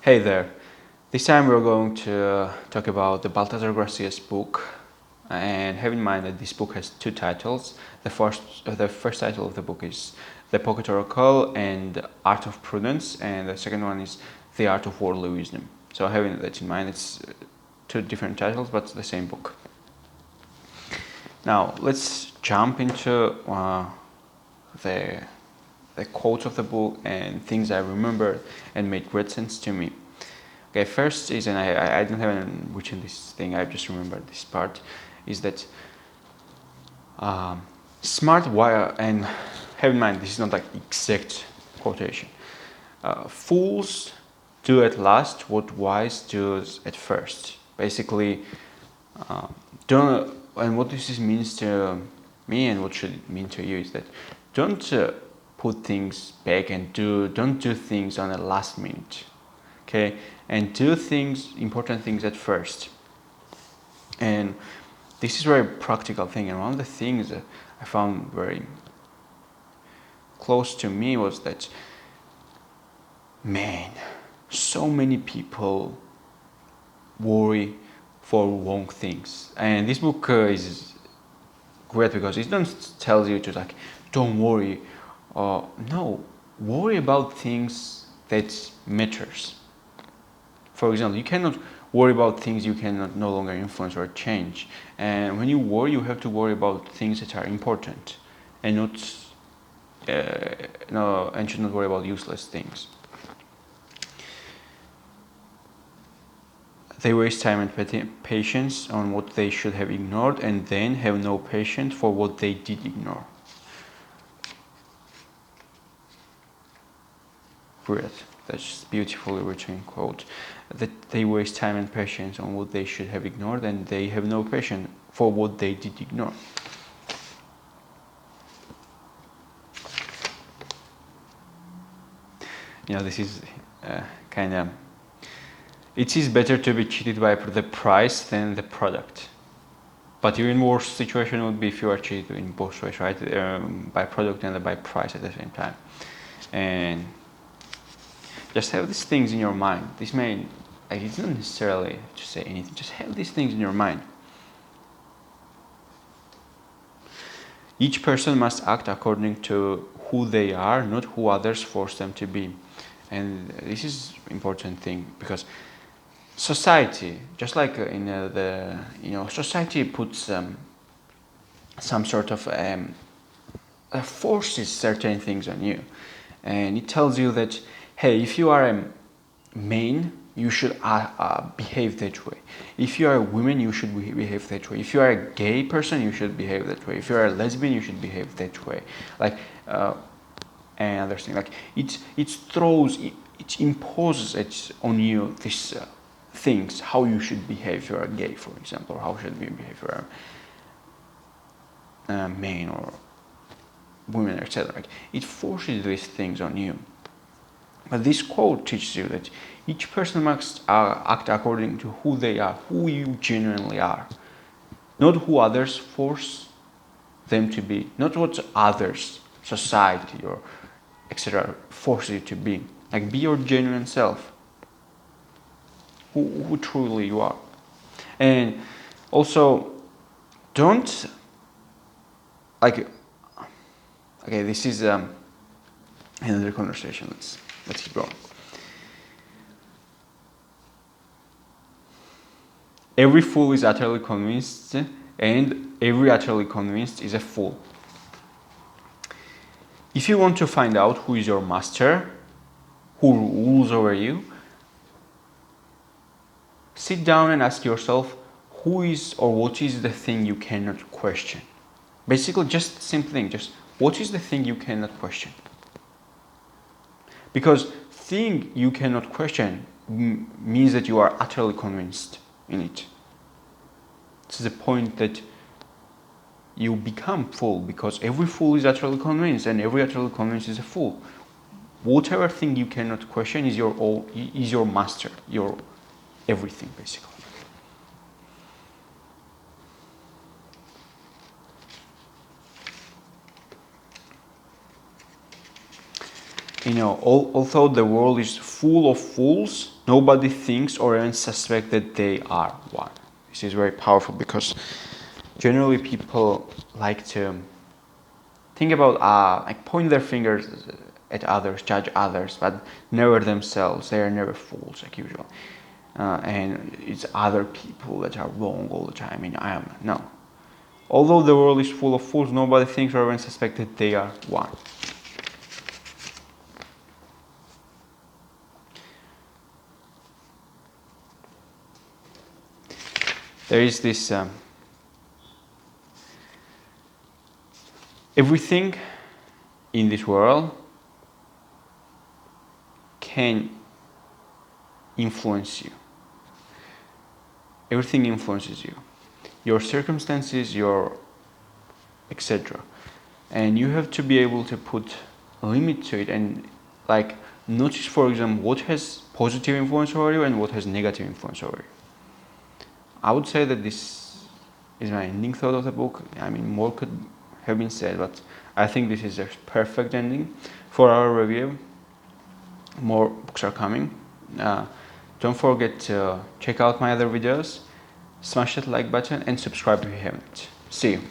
Hey there. This time we're going to talk about the Baltasar Gracia's book, and have in mind that this book has two titles. The first title of the book is The Pocket Oracle and Art of Prudence, and the second one is The Art of Worldly Wisdom. So having that in mind, it's two different titles, but the same book. Now let's jump into the quotes of the book and things I remember and made great sense to me. Okay, first is, and I don't have written this thing, I just remembered this part, is that smart wire, and have in mind this is not like exact quotation. Fools do at last what wise does at first. Basically, don't. And what this means to me, and what should it mean to you, is that don't put things back and don't do things on the last minute. Okay, and do important things at first. And this is a very practical thing. And one of the things that I found very close to me was that, man, so many people worry for wrong things. And this book is great because it doesn't tell you to like, don't worry. No, worry about things that matters. For example, you cannot worry about things you cannot no longer influence or change. And when you worry, you have to worry about things that are important, and and should not worry about useless things. They waste time and patience on what they should have ignored, and then have no patience for what they did ignore. Great. That's beautifully written quote. That they waste time and patience on what they should have ignored, and they have no patience for what they did ignore. This is kind of. It is better to be cheated by the price than the product. But even worse situation would be if you are cheated in both ways, right? By product and by price at the same time. And just have these things in your mind. It's not necessarily to say anything. Just have these things in your mind. Each person must act according to who they are, not who others force them to be. And this is an important thing, because society, just like society puts some sort of forces certain things on you, and it tells you that, hey, if you are a man, you should behave that way. If you are a woman, you should behave that way. If you are a gay person, you should behave that way. If you are a lesbian, you should behave that way. And other thing, like it imposes on you these things, how you should behave if you are gay, for example, or how should you behave if you are a man or women, etc. Like, it forces these things on you. But this quote teaches you that each person must act according to who they are, who you genuinely are, not who others force them to be, not what others, society or etc. force you to be. Like, be your genuine self, who truly you are. And also, don't okay, this is another conversation. Let's keep going. Every fool is utterly convinced, and every utterly convinced is a fool. If you want to find out who is your master, who rules over you, sit down and ask yourself, who is or what is the thing you cannot question? Basically, just simple thing, just what is the thing you cannot question? Because thing you cannot question means that you are utterly convinced in it. This is the point that you become fool, because every fool is utterly convinced, and every utterly convinced is a fool. Whatever thing you cannot question is your master, your everything, basically. although the world is full of fools, nobody thinks or even suspects that they are one. This is very powerful because generally people like to think about, like point their fingers at others, judge others, but never themselves. They are never fools, like usual. And it's other people that are wrong all the time, and I am. No. Although the world is full of fools, nobody thinks or even suspects that they are one. There is this everything in this world can influence you. Everything influences you. Your circumstances, your etc. And you have to be able to put a limit to it and like notice, for example, what has positive influence over you and what has negative influence over you. I would say that this is my ending thought of the book. I mean, more could have been said, but I think this is a perfect ending for our review. More books are coming. Don't forget to check out my other videos, smash that like button and subscribe if you haven't. See you.